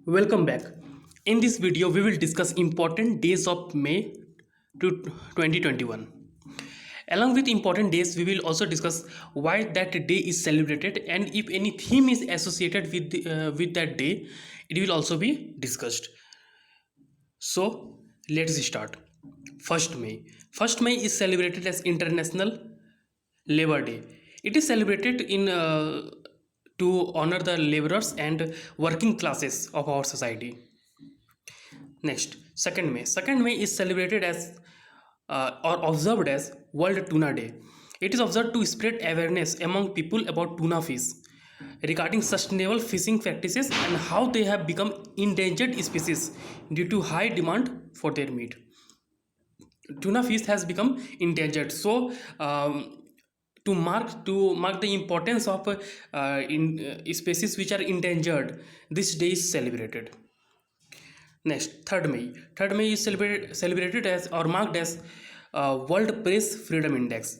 Welcome back. In this video, we will discuss important days of May to 2021. Along with important days, we will also discuss why that day is celebrated and if any theme is associated with that day, it will also be discussed. So, let's start. 1st May. 1st May is celebrated as International Labor Day. It is celebrated in to honor the laborers and working classes of our society. Next, 2nd May. 2nd May is celebrated as or observed as World Tuna Day. It is observed to spread awareness among people about tuna fish, regarding sustainable fishing practices and how they have become endangered species due to high demand for their meat. Tuna fish has become endangered, so to mark the importance of in species which are endangered, this day is celebrated. Next, 3rd May. 3rd May is celebrated as or marked as World Press Freedom Index.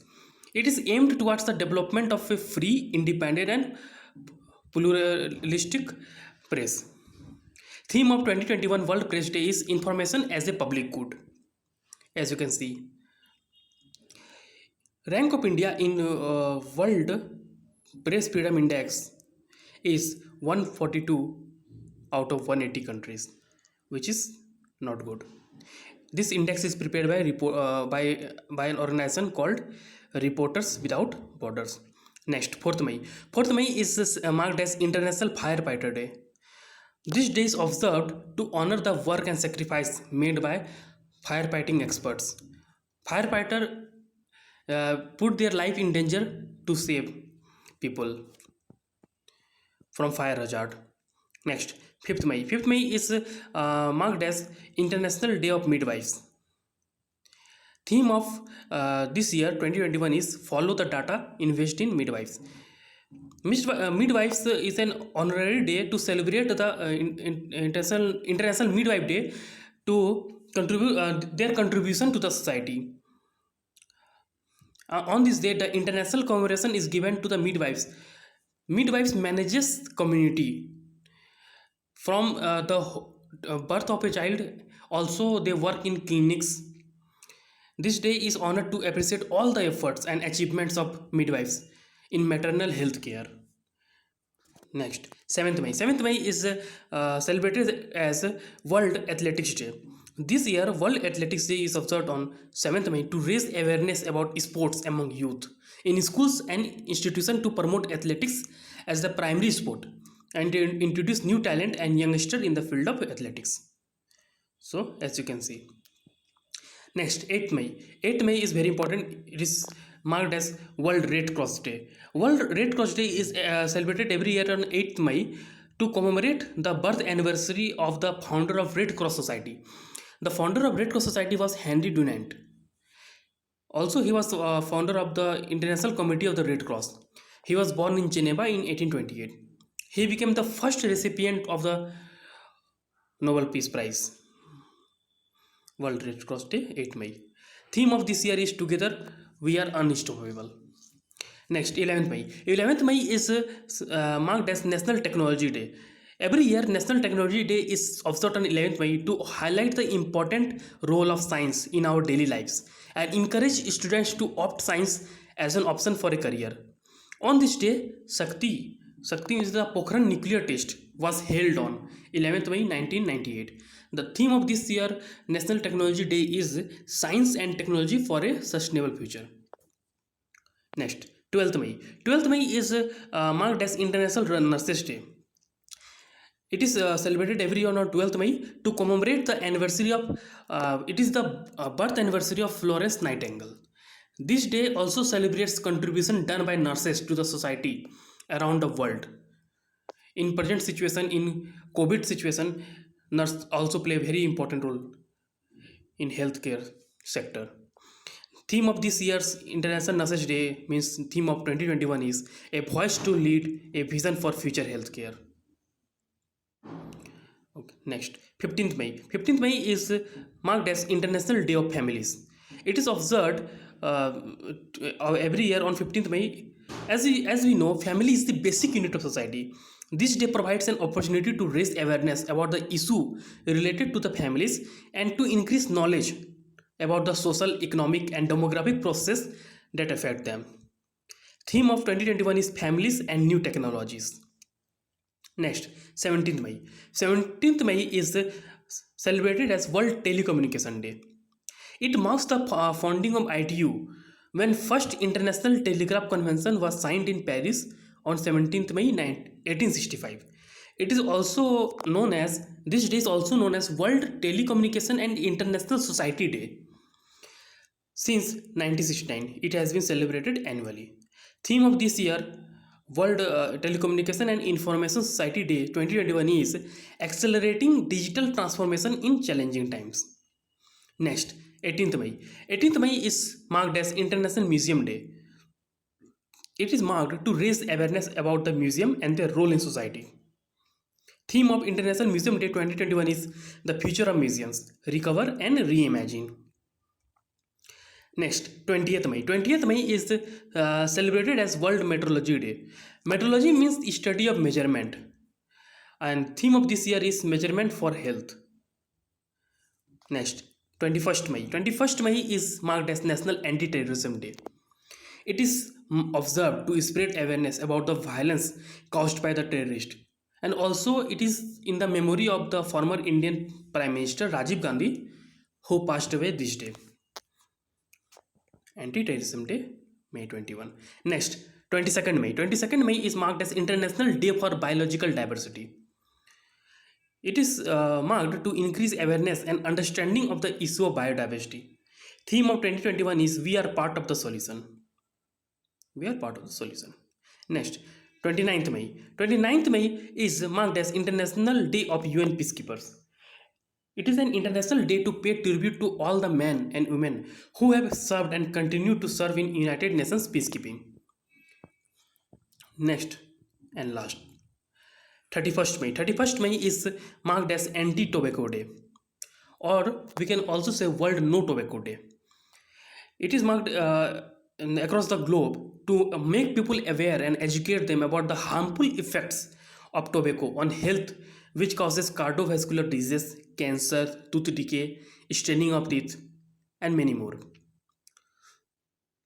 It is aimed towards the development of a free, independent, and pluralistic press. Theme of 2021 World Press Day is information as a public good. As you can see, rank of India in World Press Freedom Index is 142 out of 180 countries, which is not good. This index is prepared by an organization called Reporters Without Borders. Next, 4th May. 4th May is marked as International Firefighter Day. This day is observed to honor the work and sacrifice made by firefighting experts. Firefighter put their life in danger to save people from fire hazard. Next, 5th May. 5th May is marked as International Day of Midwives. Theme of this year 2021 is Follow the Data, Invest in Midwives. Midwives is an honorary day to celebrate the International Midwife Day to contribute their contribution to the society. On this day, the international commemoration is given to the midwives. Midwives manages community from the birth of a child. Also, they work in clinics. This day is honored to appreciate all the efforts and achievements of midwives in maternal health care. Next, 7th May. 7th May is celebrated as World Athletics Day. This year, World Athletics Day is observed on 7th May to raise awareness about sports among youth in schools and institutions to promote athletics as the primary sport and to introduce new talent and youngsters in the field of athletics. So, as you can see. Next, 8th May. 8th May is very important. It is marked as World Red Cross Day. World Red Cross Day is celebrated every year on 8th May to commemorate the birth anniversary of the founder of Red Cross Society. The founder of Red Cross Society was Henry Dunant. Also, he was founder of the International Committee of the Red Cross. He was born in Geneva in 1828. He became the first recipient of the Nobel Peace Prize. World Red Cross Day, 8 May. Theme of this year is Together We Are Unstoppable. Next, 11th May. 11th May is marked as National Technology Day. Every year, National Technology Day is observed on 11th May to highlight the important role of science in our daily lives and encourage students to opt science as an option for a career. On this day, Shakti is the Pokhran nuclear test was held on 11th May 1998. The theme of this year National Technology Day is Science and Technology for a Sustainable Future. Next, 12th May. 12th May is marked as International Nurses Day. It is celebrated every year on 12th May to commemorate the anniversary of it is the birth anniversary of Florence Nightingale. This day also celebrates contribution done by nurses to the society around the world. In present situation, in COVID situation, nurses also play a very important role in healthcare sector. Theme of this year's International Nurses Day means theme of 2021 is a voice to lead, a vision for future healthcare. Okay, next, 15th May. 15th May is marked as International Day of Families. It is observed every year on 15th May. As we know, family is the basic unit of society. This day provides an opportunity to raise awareness about the issue related to the families and to increase knowledge about the social, economic, and demographic process that affect them. Theme of 2021 is families and new technologies. Next, 17th May. 17th May is celebrated as World Telecommunication Day. It marks the founding of ITU when first International Telegraph Convention was signed in Paris on 17th May 1865. It is also known as this day is also known as World Telecommunication and International Society Day. Since 1969, it has been celebrated annually. Theme of this year, World Telecommunication and Information Society Day 2021 is Accelerating Digital Transformation in Challenging Times. Next, 18th May. 18th May is marked as International Museum Day. It is marked to raise awareness about the museum and their role in society. Theme of International Museum Day 2021 is The Future of Museums, Recover and Reimagine. Next, 20th May. 20th May is celebrated as World Meteorology Day. Meteorology means study of measurement. And theme of this year is Measurement for Health. Next, 21st May. 21st May is marked as National Anti-Terrorism Day. It is observed to spread awareness about the violence caused by the terrorist. And also it is in the memory of the former Indian Prime Minister Rajiv Gandhi, who passed away this day. Anti-Terrorism Day, May 21. Next, 22nd May. 22nd May is marked as International Day for Biological Diversity. It is marked to increase awareness and understanding of the issue of biodiversity. Theme of 2021 is We are part of the solution. We are part of the solution. Next, 29th May. 29th May is marked as International Day of UN Peacekeepers. It is an international day to pay tribute to all the men and women who have served and continue to serve in United Nations peacekeeping. Next and last, 31st May. 31st May is marked as Anti-Tobacco Day, or we can also say World No Tobacco Day. It is marked across the globe to make people aware and educate them about the harmful effects of tobacco on health, which causes cardiovascular disease, cancer, tooth decay, staining of teeth, and many more.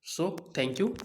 So, thank you.